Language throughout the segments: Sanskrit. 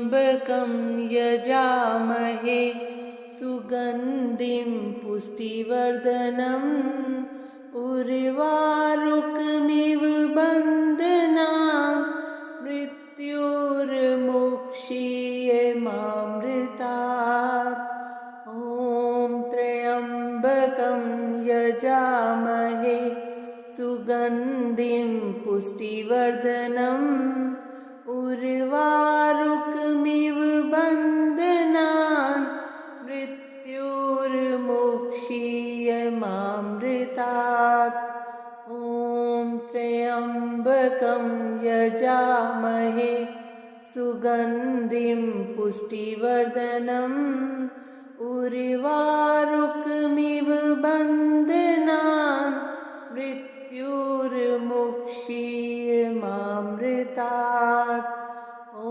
त्र्यम्बकं यजामहे सुगन्धिं पुष्टिवर्धनम् उर्वारुकमिव बन्धनान् मृत्योर्मुक्षीयमामृतात्। ॐ त्र्यम्बकं यजामहे सुगन्धिं पुष्टिवर्धनम् उर्वारुकमिव बन्धनान् मृत्योर्मुक्षीयमामृतात्। ॐ त्र्यम्बकं यजामहे सुगन्धिं पुष्टिवर्धनम् उर्वारुकमिव बन्धनान् मृत्योर्मुक्षीयमामृतात्। ॐ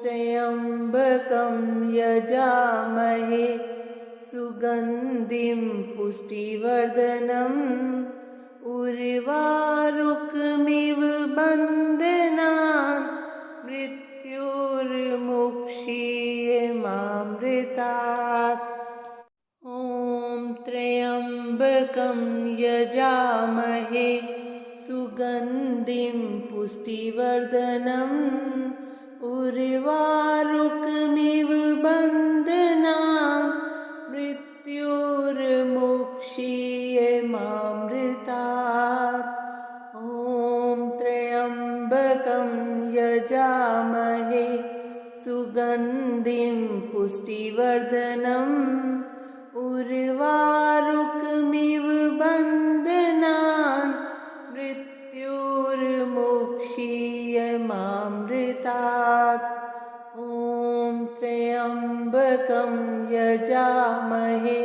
त्र्यम्बकं यजामहे सुगन्धिं पुष्टिवर्धनम् उर्वारुकमिव बन्धनान् मृत्योर्मुक्षीयमामृतात्। ॐ त्र्यम्बकं यजामहे सुगन्धिं पुष्टिवर्धनम् उर्वारुकमिव बन्धनान् मृत्योर्मुक्षीयमामृतात्। ॐ त्र्यम्बकं यजामहे सुगन्धिं पुष्टिवर्धनम् उर्वारुकमिव बन्धनान् मृत्योर्मुक्षीयमामृतात्। ॐ त्र्यम्बकं यजामहे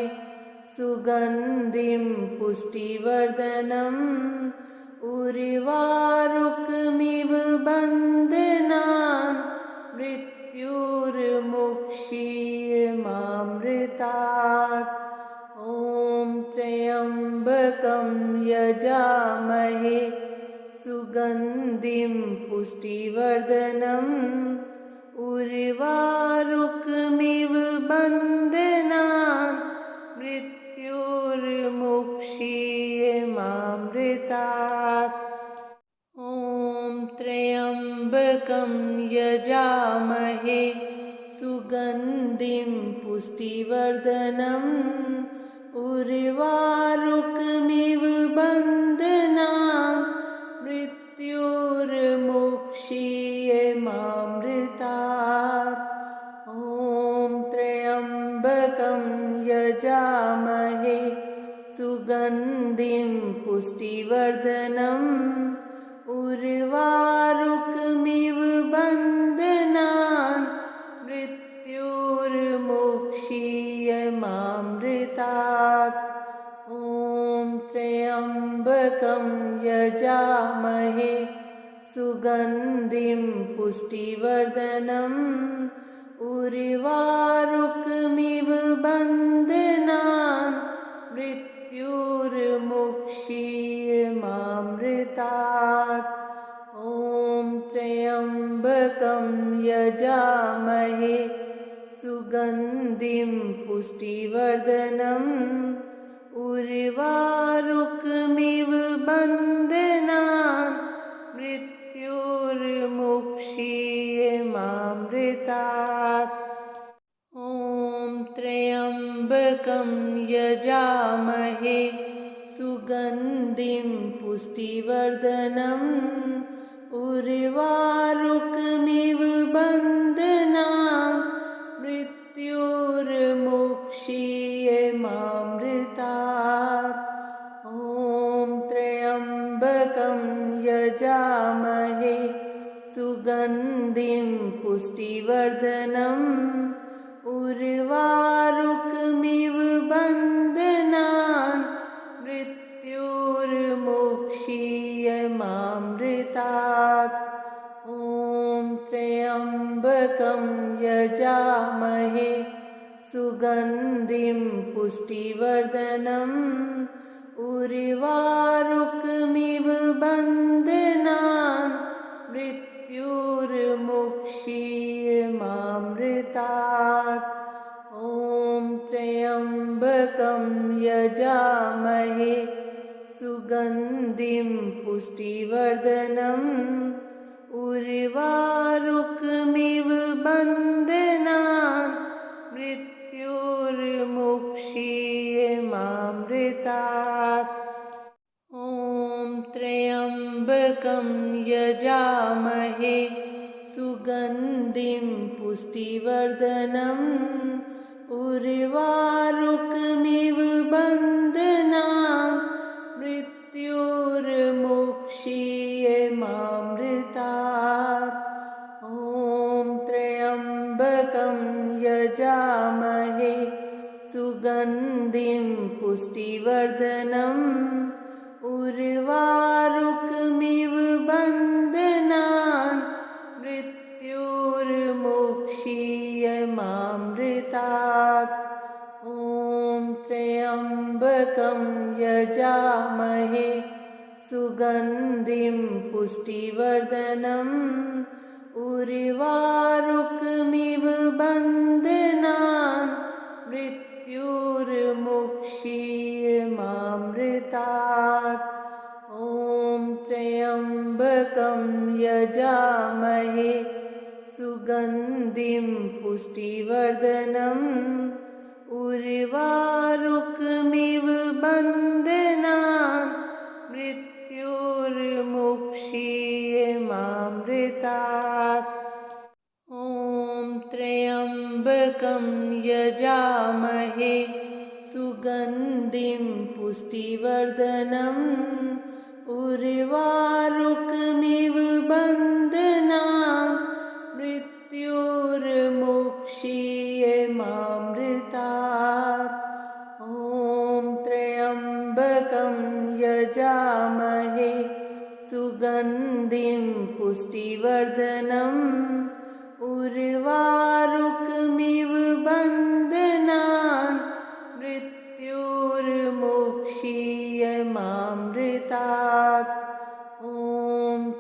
सुगन्धिं पुष्टिवर्धनम् उर्वारुकमिव बन्धनान् मृत्योर्मुक्षीयमामृतात्। ॐ त्र्यम्बकं यजामहे सुगन्धिं पुष्टिवर्धनम् उर्वारुकमिव बन्धनान् मृत्योर्मुक्षीयमामृतात्। ॐ त्र्यम्बकं यजामहे सुगन्धिं पुष्टिवर्धनम् उर्वारुकमिव बन्धनान् मृत्योर्मुक्षीयमामृतात्। ॐ त्र्यम्बकं यजामहे सुगन्धिं पुष्टिवर्धनम् उर्वारुकमिव बन्धनान् मृत्योर्मुक्षीयमामृतात्। ॐ त्र्यम्बकं यजामहे सुगन्धिं पुष्टिवर्धनम् उर्वारुकमिव बन्धनान् मृत्योर्मुक्षीयमामृतात्। ॐ त्र्यम्बकं यजामहे सुगन्धिं पुष्टिवर्धनम् उर्वारुकमिव बन्धनान् मृत्योर्मुक्षीयमामृतात्। ॐ त्र्यम्बकं यजामहे सुगन्धिं पुष्टिवर्धनम् उर्वारुकमिव बन्धनान् मृत्योर्मुक्षीयमामृतात्। ॐ त्र्यम्बकं यजामहे सुगन्धिं पुष्टिवर्धनम् उर्वारुकमिव बन्धनान् मृत्योर्मुक्षीयमामृतात्। ॐ त्र्यम्बकं यजामहे सुगन्धिं पुष्टिवर्धनम् उर्वारुकमिव बन्धनान् मृत्योर्मुक्षीयमामृतात्। ॐ त्र्यम्बकं यजामहे सुगन्धिं पुष्टिवर्धनम् उर्वारुकमिव बन्धनान् मृत्योर्मुक्षीयमामृतात्। ॐ त्र्यम्बकं यजामहे सुगन्धिं पुष्टिवर्धनम् उर्वारुकमिव बन्धनान् मृत्योर्मुक्षीयमामृतात्। ॐ त्र्यम्बकं यजामहे सुगन्धिं पुष्टिवर्धनम् उर्वारुकमिव बन्धनान् मृत्योर्मुक्षीयमामृतात्। ॐ त्र्यम्बकं यजामहे सुगन्धिं पुष्टिवर्धनम् उर्वारुकमिव बन्धनान् मृत्योर्मुक्षीयमामृतात्। ॐ त्र्यम्बकं यजामहे सुगन्धिं पुष्टिवर्धनम् उर्वारुकमिव बन्धनान् मृत्योर्मुक्षीयमामृतात्। ॐ त्र्यम्बकं यजामहे सुगन्धिं पुष्टिवर्धनम् उर्वारुकमिव बन्धनान् मृत्योर्मुक्षीयमामृतात्। ॐ त्र्यम्बकं यजामहे सुगन्धिं पुष्टिवर्धनम् उर्वारुकमिव बन्धनान् मृत्योर्मुक्षीयमामृतात्। ॐ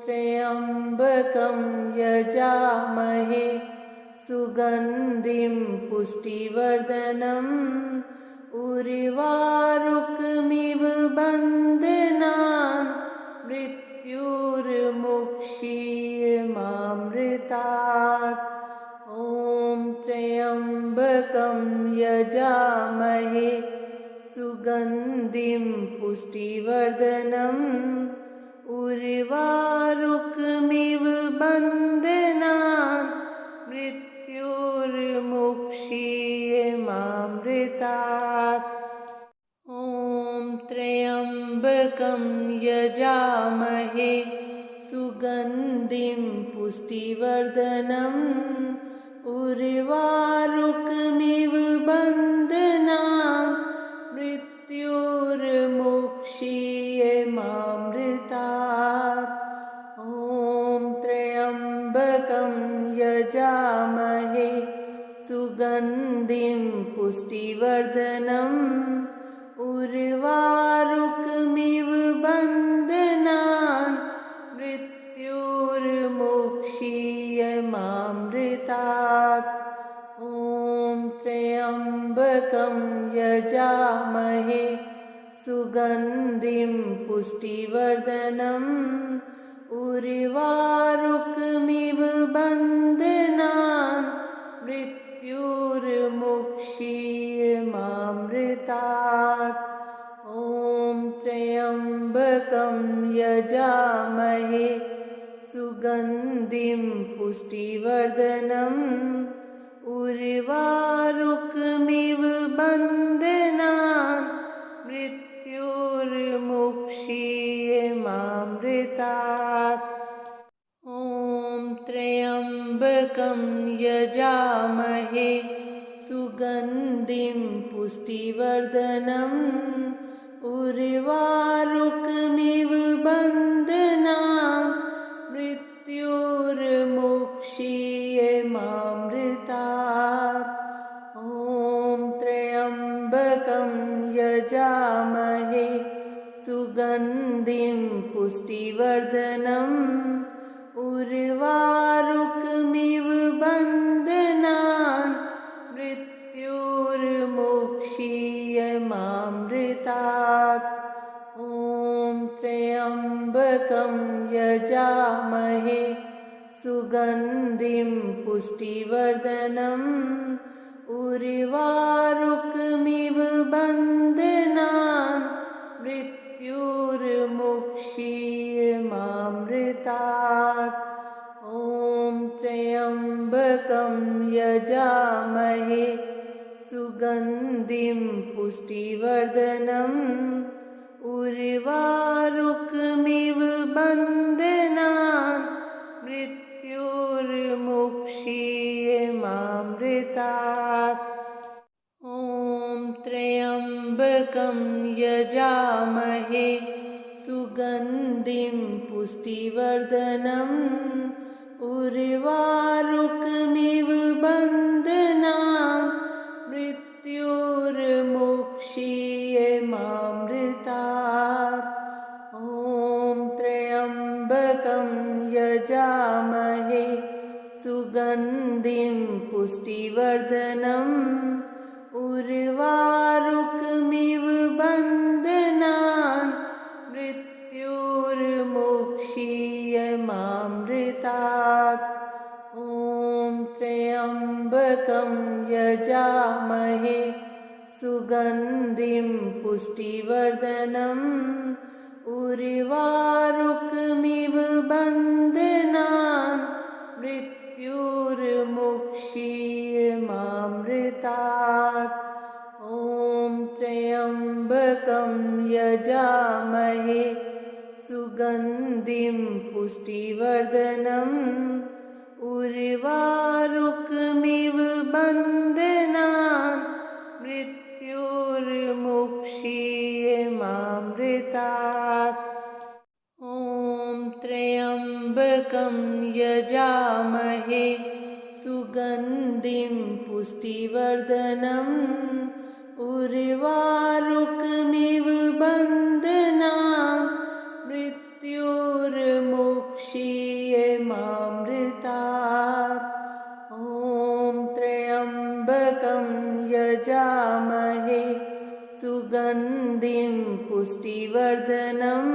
त्र्यम्बकं यजामहे सुगन्धिं पुष्टिवर्धनम् उर्वारुकमिव बन्धनान् मृत्योर्मुक्षीयमामृतात्। ॐ त्र्यम्बकं यजामहे सुगन्धिं पुष्टिवर्धनम् उर्वारुकमिव बन्धनान् मृत्योर्मुक्षीयमामृतात्। ॐ त्र्यम्बकं यजामहे सुगन्धिं पुष्टिवर्धनम् उर्वारुकमिव बन्धनान् मृत्योर्मुक्षीयमामृतात्। ॐ त्र्यम्बकं यजामहे सुगन्धिं पुष्टिवर्धनम् उर्वारुकमिव बन्धनान् मृत्योर्मुक्षीयमामृतात्। ॐ त्र्यम्बकं यजामहे सुगन्धिं पुष्टिवर्धनम् उर्वारुकमिव बन्धनान् मृत्योर्मुक्षीयमामृतात्। ॐ त्र्यम्बकं यजामहे सुगन्धिं पुष्टिवर्धनम् उर्वारुकमिव बन्धनान् मृत्योर्मुक्षीयमामृतात्। ॐ त्र्यम्बकं यजामहे सुगन्धिं पुष्टिवर्धनम् उर्वारुकमिव बन्धनान् मृत्योर्मुक्षीयमामृतात्। ॐ त्र्यम्बकं यजामहे सुगन्धिं पुष्टिवर्धनम् उर्वारुकमिव बन्धनान् सुगन्धिं पुष्टिवर्धनम् उर्वारुकमिव बन्धनान् मृत्युर्मुक्षीयमामृतात्। ॐ त्र्यम्बकं यजामहे सुगन्धिं पुष्टिवर्धनम् उर्वारुकमिव बन्धनान् मृत्युर्मुक्षीयमामृतात्। ॐ त्र्यम्बकं यजामहे सुगन्धिं पुष्टिवर्धनम् उर्वारुकमिव बन्धनान् मृत्युर्मुक्षीयमामृतात्। ॐ त्र्यम्बकं यजामहे सुगन्धिं पुष्टिवर्धनम् उर्वारुकमिव बन्धनान् मृत्युर्मुक्षीयमामृतात्। ॐ त्र्यम्बकं यजामहे सुगन्धिं पुष्टिवर्धनम् उर्वारुकमिव बन्धनान् मृत्युर्मुक्षीयमामृतात्। ॐ त्र्यम्बकं यजामहे सुगन्धिं पुष्टिवर्धनम् उर्वारुकमिव बन्धनान् मृत्युर्मुक्षीयमामृतात्। ॐ त्र्यम्बकं यजामहे सुगन्धिं पुष्टिवर्धनम् उर्वारुकमिव बन्धनान् मृत्युर्मुक्षीयमामृतात्। ॐ त्र्यम्बकं यजामहे सुगन्धिं पुष्टिवर्धनम्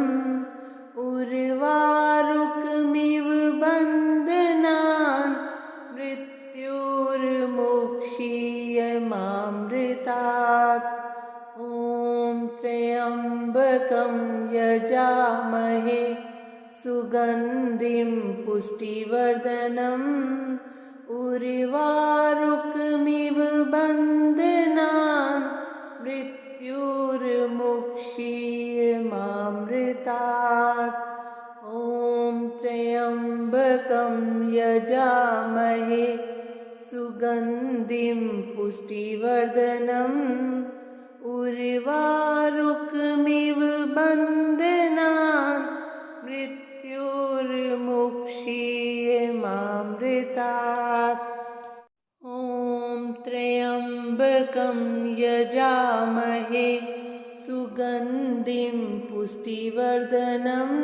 उर्वारुकमिव बन्धनान् मृत्युर्मुक्षीयमामृतात्। ॐ त्र्यम्बकं यजामहे सुगन्धिं पुष्टिवर्धनम् उर्वारुकमिव बन्धनान् मृत्युर्मुक्षीयमामृतात्। ॐ त्र्यम्बकं यजामहे सुगन्धिं पुष्टिवर्धनम् उर्वारुकमिव बन्धनान् मृत्युर्मुक्षीयमामृतात्। ॐ त्र्यम्बकं यजामहे सुगन्धिं पुष्टिवर्धनम्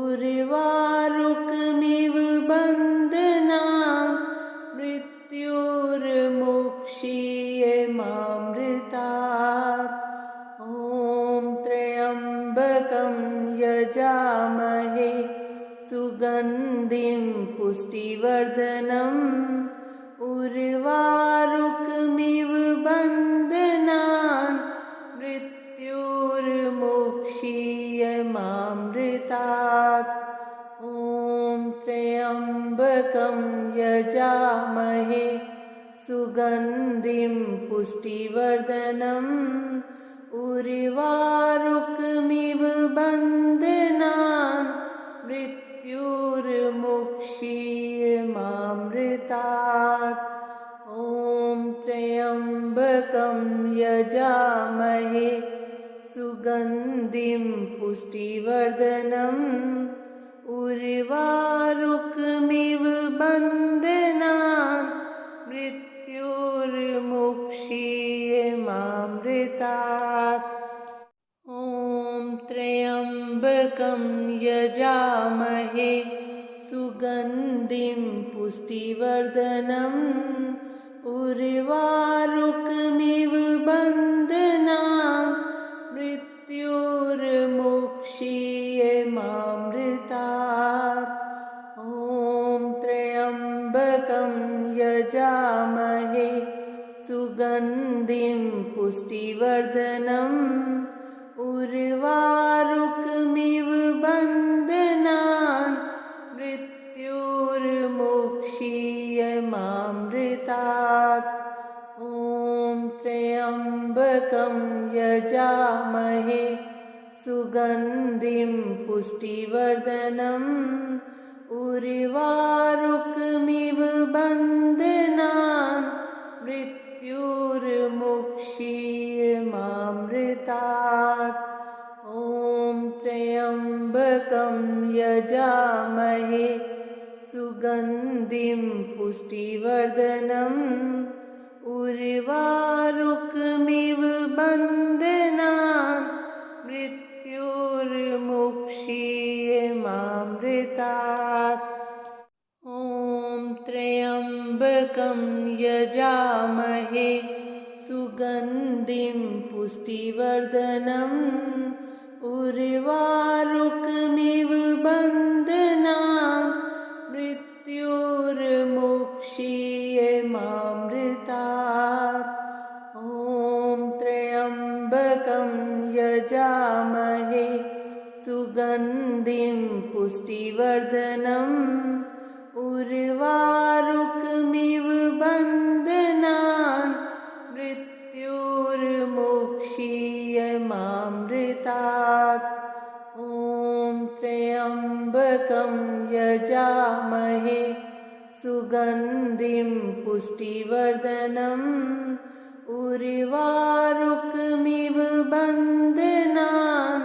उर्वारुकमिव बन्धनान् मृत्युर्मुक्षीयमामृतात्। ॐ त्र्यम्बकं यजामहे सुगन्धिं पुष्टिवर्धनम् उर्वारुकमिव बन्धनान् मृत्युर्मुक्षीयमामृतात्। ॐ त्र्यम्बकं यजामहे सुगन्धिं पुष्टिवर्धनम् उर्वारुकमिव बन्धनान् मृत्युर्मुक्षीयमामृतात्। ॐ त्र्यम्बकं यजामहे सुगन्धिं पुष्टिवर्धनम् उर्वारुकमिव बन्धनान् मृत्युर्मुक्षीयमामृतात्। ॐ त्र्यम्बकं यजामहे सुगन्धिं पुष्टिवर्धनम् उर्वारुकमिव बन्धनान् मृत्युर्मुक्षीयमामृतात्। ॐ यजामहे सुगन्धिं पुष्टिवर्धनम् उर्वारुकमिव बन्धनान् मृत्योर्मुक्षीयमामृतात्। ॐ त्र्यम्बकं यजामहे सुगन्धिं पुष्टिवर्धनम् उर्वारुकमिव बन्धनान् मृत्योर्मुक्षीयमामृतात्। ॐ त्र्यम्बकं यजामहे सुगन्धिं पुष्टिवर्धनम् उर्वारुकमिव बन्धनान् मृत्योर्मुक्षीयमामृतात्। ॐ त्र्यम्बकं यजामहे सुगन्धिं पुष्टिवर्धनम् उर्वारुकमिव बन्धनान् मृत्योर्मुक्षीयमामृतात्। ॐ त्र्यम्बकं यजामहे सुगन्धिं पुष्टिवर्धनम् उर्वारुकमिव बन्धनान् मृत्योर्मुक्षीयमामृतात्। ॐ त्र्यम्बकं यजामहे सुगन्धिं पुष्टिवर्धनम् उर्वारुकमिव बन्धनान्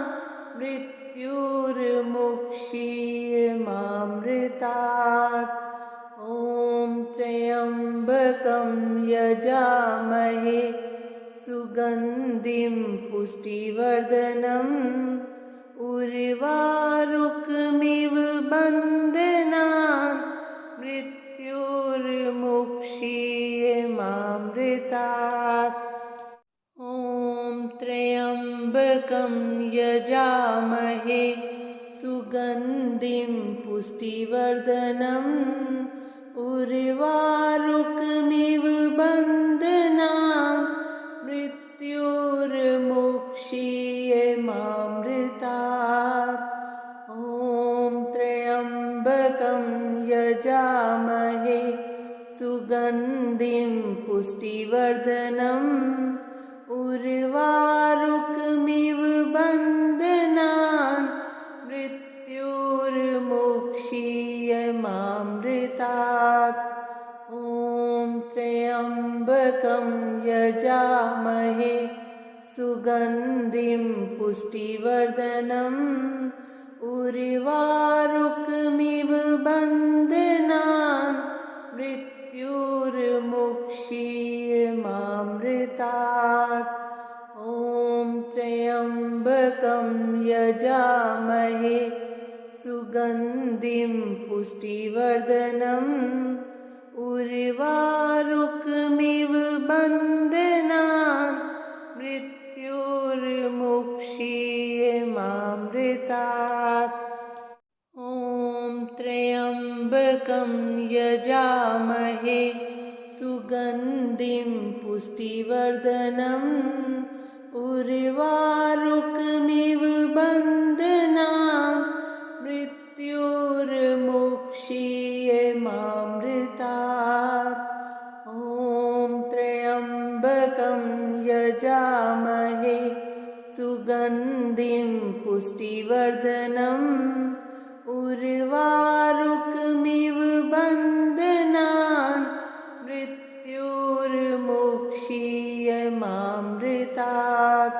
मृत्योर्मुक्षीयमामृतात्। ॐ त्र्यम्बकं यजामहे सुगन्धिं पुष्टिवर्धनम् उर्वारुकमिव बन्धनान् मृत्योर्मुक्षीयमामृतात्। ॐ त्र्यम्बकं यजामहे सुगन्धिं पुष्टिवर्धनम् उर्वारुकमिव बन्धनान् मृत्योर्मुक्षीयमामृतात्। ॐ त्र्यम्बकं यजामहे सुगन्धिं पुष्टिवर्धनम् उर्वारुकमिव बन्धनान् मृत्योर्मुक्षीयमामृतात्। ॐ त्र्यम्बकं यजामहे सुगन्धिं पुष्टिवर्धनम् उर्वारुकमिव बन्धनान् मृत्योर्मुक्षीयमामृतात्। ॐ त्र्यम्बकं यजामहे सुगन्धिं पुष्टिवर्धनम् उर्वारुकमिव बन्धनान् मृत्योर्मुक्षीयमामृतात्। ॐ त्र्यम्बकं यजामहे सुगन्धिं पुष्टिवर्धनम् उर्वारुकमिव बन्धनान् मृत्योर्मुक्षीयमामृतात्। ॐ त्र्यम्बकं यजामहे सुगन्धिं पुष्टिवर्धनम् उर्वारुकमिव बन्धनान् मृत्योर्मुक्षीयमामृतात्।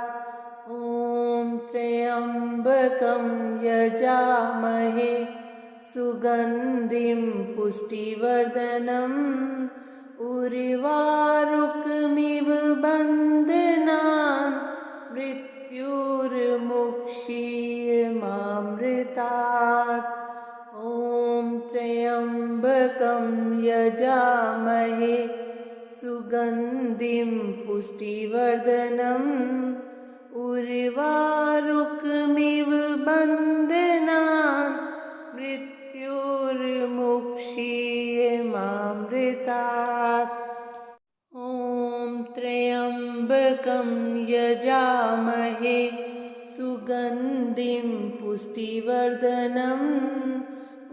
ॐ त्र्यम्बकं यजामहे सुगन्धिं पुष्टिवर्धनम् उर्वारुकमिव बन्धनान् मृत्योर्मुक्षीयमामृतात्। ॐ त्र्यम्बकं यजामहे सुगन्धिं पुष्टिवर्धनम् उर्वारुकमिव बन्धनान् मृत्योर्मुक्षीयमामृतात्। त्र्यम्बकं यजामहे सुगन्धिं पुष्टिवर्धनम्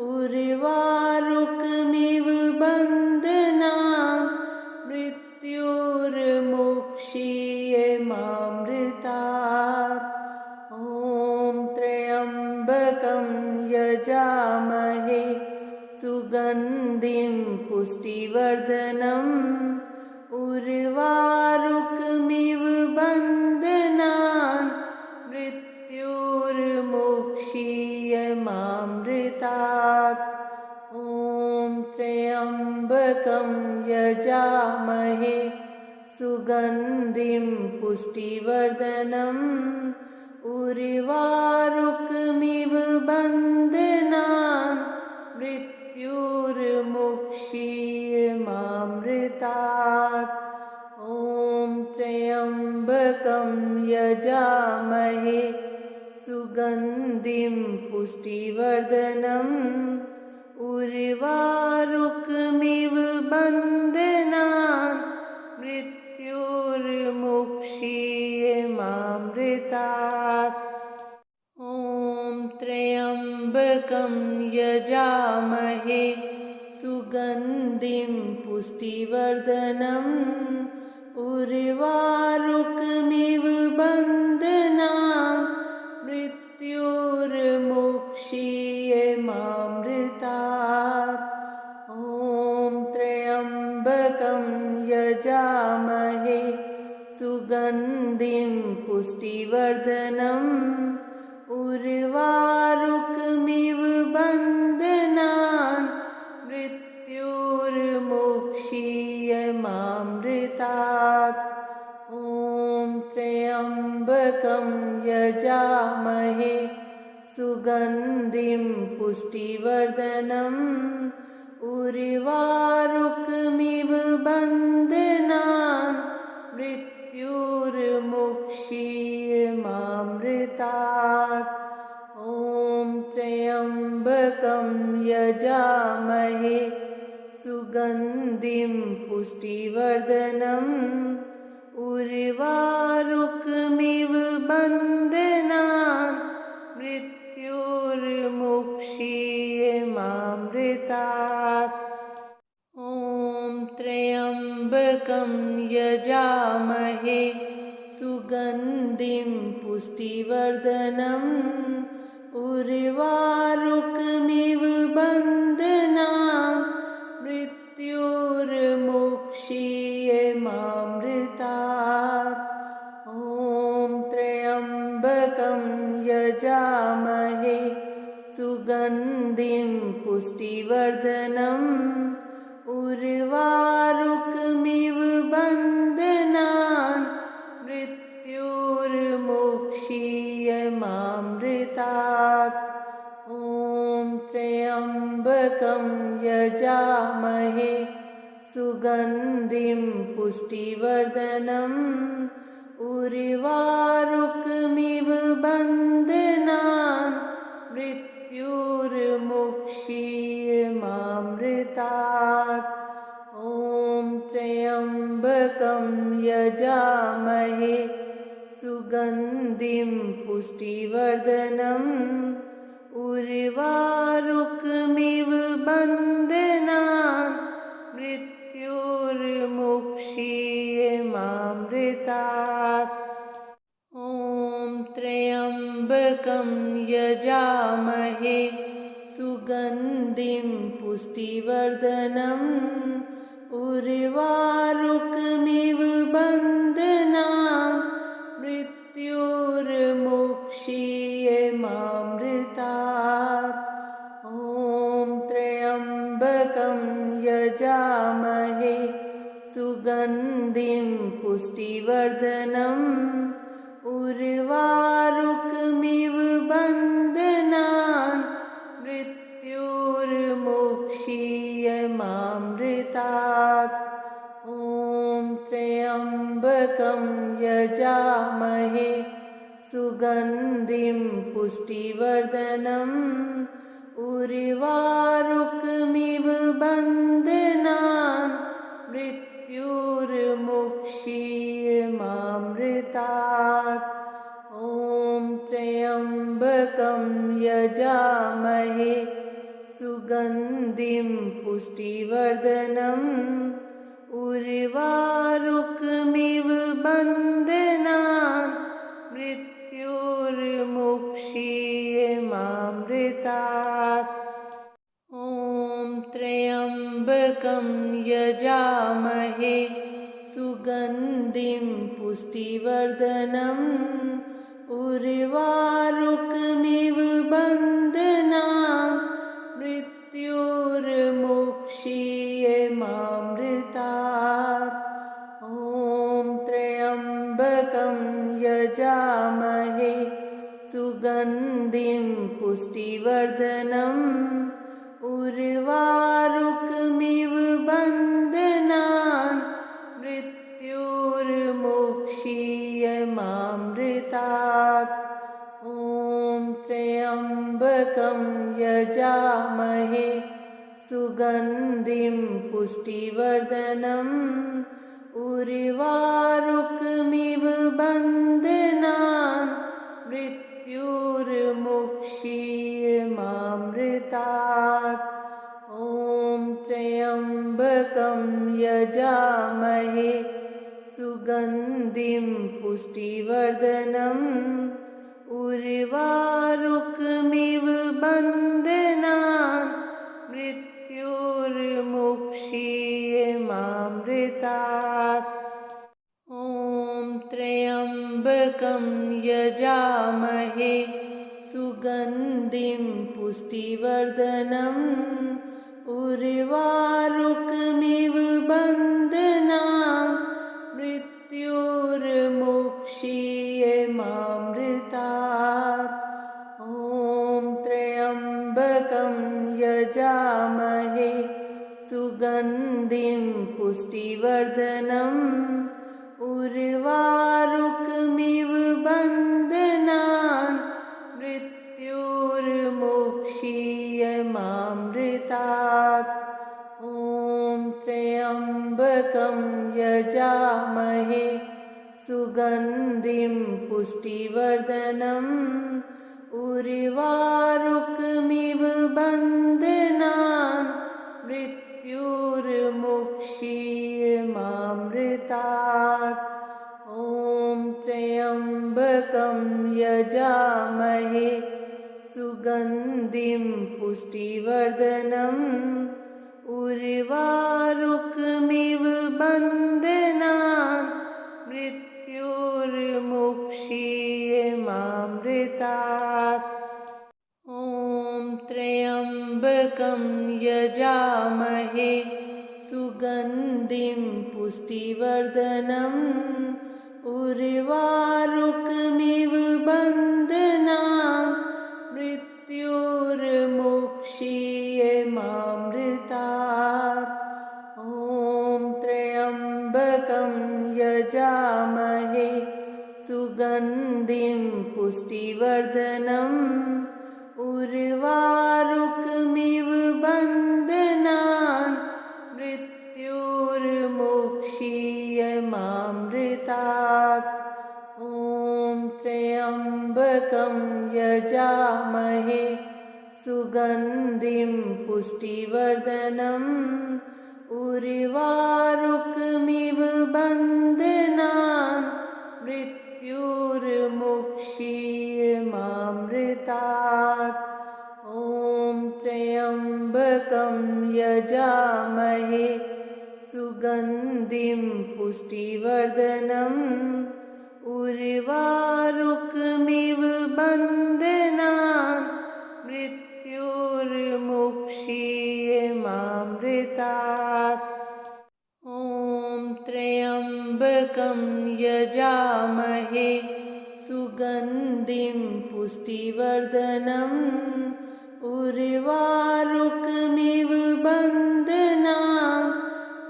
उर्वारुकमिव बन्धनान् मृत्योर्मुक्षीयमामृतात्। ॐ त्र्यम्बकं यजामहे सुगन्धिं पुष्टिवर्धनम् उर्वारुकमिव बन्धनान् मृत्योर्मुक्षीयमामृतात्। ॐ त्र्यम्बकं यजामहे सुगन्धिं पुष्टिवर्धनम् उर्वारुकमिव बन्धनान् मृत्योर्मुक्षीयमामृतात्। ॐ त्र्यम्बकं यजामहे सुगन्धिं पुष्टिवर्धनम् उर्वारुकमिव बन्धनान् मृत्योर्मुक्षीयमामृतात्। ॐ त्र्यम्बकं यजामहे सुगन्धिं पुष्टिवर्धनम् उर्वारुकमिव बन्धनान् मृत्योर्मुक्षीयमामृतात्। ॐ त्र्यम्बकं यजामहे सुगन्धिं पुष्टिवर्धनम् उर्वारुकमिव बन्धनान् मृत्योर्मुक्षीयमामृतात्। ॐ त्र्यम्बकं यजामहे सुगन्धिं पुष्टिवर्धनम् उर्वारुकमिव बन्धनान् मृत्योर्मुक्षीयमामृतात्। ॐ त्र्यम्बकं यजामहे सुगन्धिं पुष्टिवर्धनम् उर्वारुकमिव बन्धनान् मृत्योर्मुक्षीयमामृतात्। ॐ त्र्यम्बकं यजामहे सुगन्धिं पुष्टिवर्धनम् उर्वारुकमिव बन्धनान् मृत्योर्मुक्षीयमामृतात्। ॐ त्र्यम्बकं यजामहे सुगन्धिं पुष्टिवर्धनम् उर्वारुकमिव बन्धनान् मृत्योर्मुक्षीयमामृतात्। ॐ त्र्यम्बकं यजामहे सुगन्धिं पुष्टिवर्धनम् उर्वारुकमिव बन्धनान् मृत्योर्मुक्षीयमामृतात्। ॐ त्र्यम्बकं यजामहे सुगन्धिं पुष्टिवर्धनम् उर्वारुकमिव बन्धनान् मृत्योर्मुक्षीयमामृतात्। ॐ त्र्यम्बकं यजामहे सुगन्धिं पुष्टिवर्धनम् उर्वारुकमिव बन्धनान् मृत्योर्मुक्षीयमामृतात्। ॐ त्र्यम्बकं यजामहे सुगन्धिं पुष्टिवर्धनम् उर्वारुकमिव बन्धनान् मृत्योर्मुक्षीयमामृतात्। ॐ त्र्यम्बकं यजामहे सुगन्धिं पुष्टिवर्धनम् उर्वारुकमिव बन्धनान् मृत्योर्मुक्षीयमामृतात्। पुष्टिवर्धनम् उर्वारुकमिव बन्धनान् मृत्योर्मुक्षीयमामृतात्। ॐ त्र्यम्बकं यजामहे सुगन्धिं पुष्टिवर्धनम् उर्वारुकमिव बन्धनान् मृत्योर्मुक्षीयमामृतात्। ॐ त्र्यम्बकं यजामहे सुगन्धिं पुष्टिवर्धनम् उर्वारुकमिव बन्धनान् मृत्योर्मुक्षीयमामृतात्। ॐ त्र्यम्बकं यजामहे सुगन्धिं पुष्टिवर्धनम् उर्वारुकमिव बन्धनान् मृत्योर्मुक्षीयमामृतात्। ॐ त्र्यम्बकं यजामहे सुगन्धिं पुष्टिवर्धनम् उर्वारुकमिव बन्धनान् मृत्योर्मुक्षीयमामृतात्। ॐ त्र्यम्बकं यजामहे सुगन्धिं पुष्टिवर्धनम् उर्वारुकमिव बन्धनान् मृत्योर्मुक्षीयमामृतात्। ॐ त्र्यम्बकं यजामहे सुगन्धिं पुष्टिवर्धनम् उर्वारुकमिव बन्धनान् मृत्योर्मुक्षीयमामृतात्। ॐ त्र्यम्बकं यजामहे सुगन्धिं पुष्टिवर्धनम् उर्वारुकमिव बन्धनान् मृत्योर्मुक्षीयमामृतात्। ॐ त्र्यम्बकं यजामहे सुगन्धिं पुष्टिवर्धनम् उर्वारुकमिव बन्धनान् मृत्योर्मुक्षीयमामृतात्। ॐ त्र्यम्बकं यजामहे सुगन्धिं पुष्टिवर्धनम् उर्वारुकमिव बन्धनान् मृत्योर्मुक्षीयमामृतात्। ॐ त्र्यम्बकं यजामहे सुगन्धिं पुष्टिवर्धनम् उर्वारुकमिव बन्धनान् मृत्योर्मुक्षीयमामृतात्। ॐ त्र्यम्बकं यजामहे सुगन्धिं पुष्टिवर्धनम् उर्वारुकमिव बन्धनान् मृत्योर्मुक्षीयमामृतात्। ॐ त्र्यम्बकं यजामहे सुगन्धिं पुष्टिवर्धनम् उर्वारुकमिव बन्धनान् मृत्योर्मुक्षीयमामृतात्। ॐ त्र्यम्बकं यजामहे सुगन्धिं पुष्टिवर्धनम् उर्वारुकमिव बन्धनान्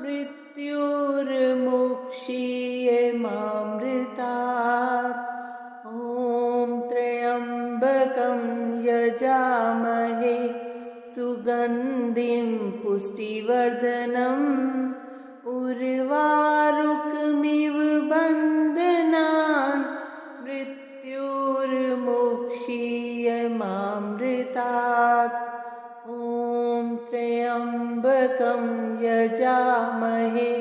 मृत्योर्मुक्षीयमामृतात्। ॐ त्र्यम्बकं यजामहे सुगन्धिं पुष्टिवर्धनम् उर्वारुकमिव बन्धनान् मृत्योर्मुक्षीयमामृतात्। ॐ त्र्यम्बकं यजामहे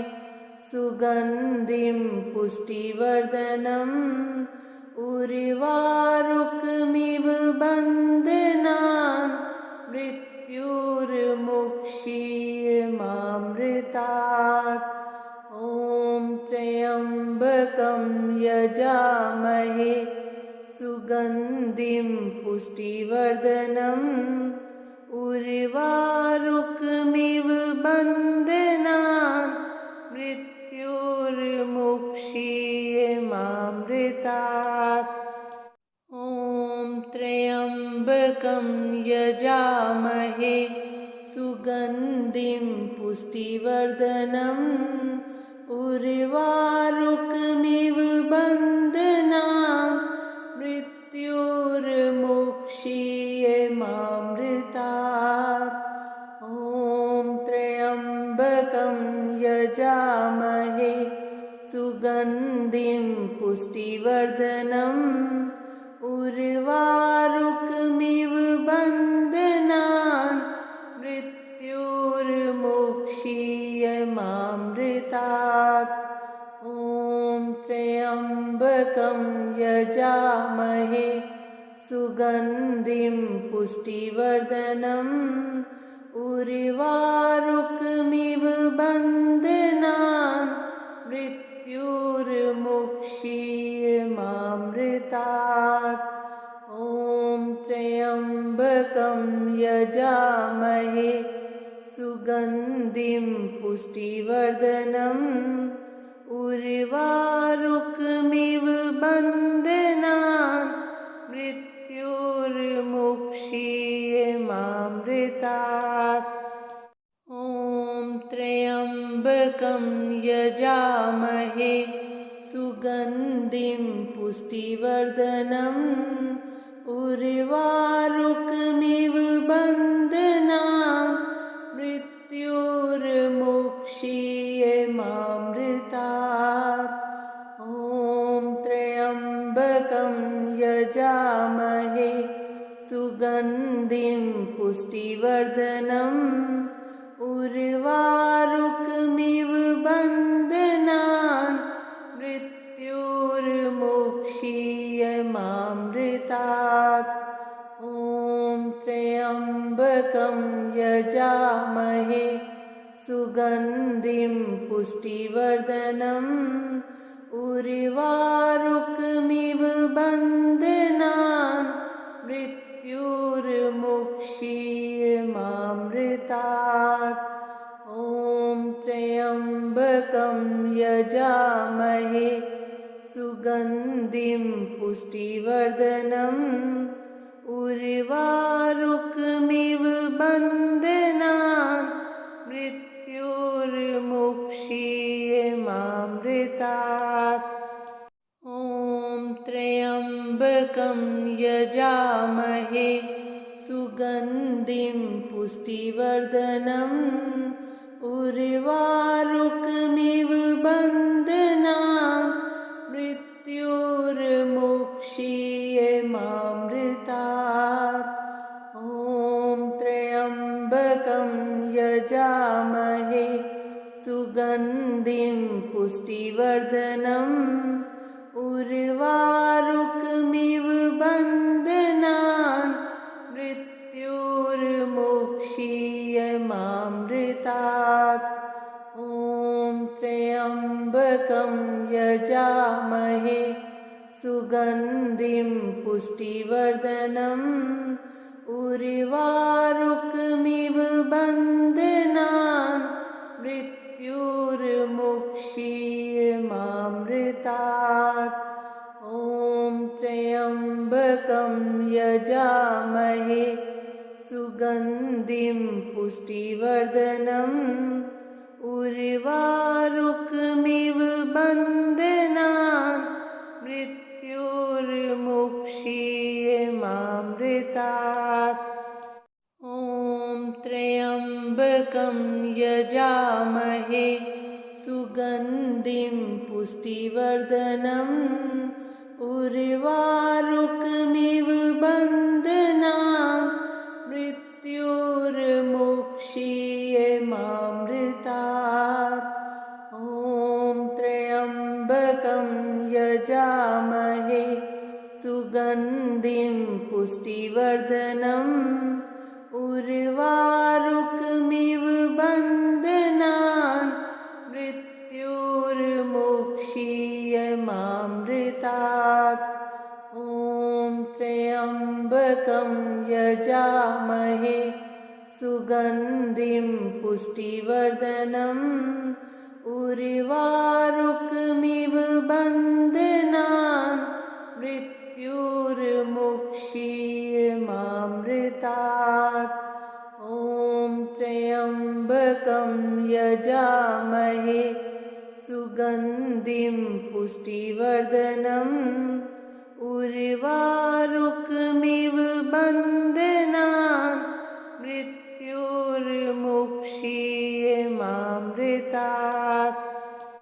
सुगन्धिं पुष्टिवर्धनम् उर्वारुकमिव बन्धनान् मृत्युर्मुक्षीयमामृतात्। ॐ त्र्यम्बकं यजामहे सुगन्धिं पुष्टिवर्धनम् उर्वारुकमिव बन्धनान् मृत्युर्मुक्षीयमामृतात्। ॐ त्र्यम्बकं यजामहे सुगन्धिं पुष्टिवर्धनम् उर्वारुकमिव बन्धनान् मृत्युर्मुक्षीयमामृतात्। ॐ त्र्यम्बकं यजामहे सुगन्धिं पुष्टिवर्धनम् उर्वारुकमिव बन्धनान् मृत्युर्मुक्षीयमामृतात्। ॐ त्र्यम्बकं यजामहे सुगन्धिं पुष्टिवर्धनम् उर्वारुकमिव बन्धनान् मृत्युर्मुक्षीयमामृतात्। ॐ त्र्यम्बकं यजामहे सुगन्धिं पुष्टिवर्धनम् उर्वारुकमिव बन्धनान् मृत्युर्मुक्षीयमामृतात्। ॐ त्र्यम्बकं यजामहे सुगन्धिं पुष्टिवर्धनम् उर्वारुकमिव बन्धनान् मृत्युर्मुक्षीयमामृतात्। ॐ त्र्यम्बकं यजामहे सुगन्धिं पुष्टिवर्धनम् उर्वारुकमिव बन्धनान् मृत्युर्मुक्षीयमामृतात्। ॐ त्र्यम्बकं यजामहे सुगन्धिं पुष्टिवर्धनम् उर्वारुकमिव बन्धनान् मृत्युर्मुक्षीयमामृतात्। ॐ त्र्यम्बकं यजामहे सुगन्धिं पुष्टिवर्धनम् उर्वारुकमिव बन्धनान् मृत्युर्मुक्षीयमामृतात्। ॐ त्र्यम्बकं यजामहे सुगन्धिं पुष्टिवर्धनम् उर्वारुकमिव बन्धनान् मृत्युर्मुक्षीयमामृतात्। ॐ त्र्यम्बकं यजामहे सुगन्धिं पुष्टिवर्धनम् उर्वारुकमिव बन्धनान् मृत्युर्मुक्षीयमामृतात्। ॐ त्र्यम्बकं यजामहे सुगन्धिं पुष्टिवर्धनम् उर्वारुकमिव बन्धनान् मृत्युर्मुक्षीयमामृतात्। ॐ त्र्यम्बकं यजामहे सुगन्धिं पुष्टिवर्धनम् उर्वारुकमिव बन्धनान् मृत्युर्मुक्षीयमामृतात्। ॐ त्र्यम्बकं यजामहे सुगन्धिं पुष्टिवर्धनम् उर्वारुकमिव बन्धनान् मृत्युर्मुक्षीयमामृतात्। मृत्युर्मुक्षीयमामृतात्। ॐ त्र्यम्बकं यजामहे सुगन्धिं पुष्टिवर्धनम् उर्वारुकमिव बन्धनान् मृत्युर्मुक्षीयमामृतात्। ॐ त्र्यम्बकं यजामहे सुगन्धिं पुष्टिवर्धनम् उर्वारुकमिव बन्धनान् मृत्युर्मुक्षीयमामृतात्। ॐ त्र्यम्बकं यजामहे सुगन्धिं पुष्टिवर्धनम् उर्वारुकमिव बन्धनान्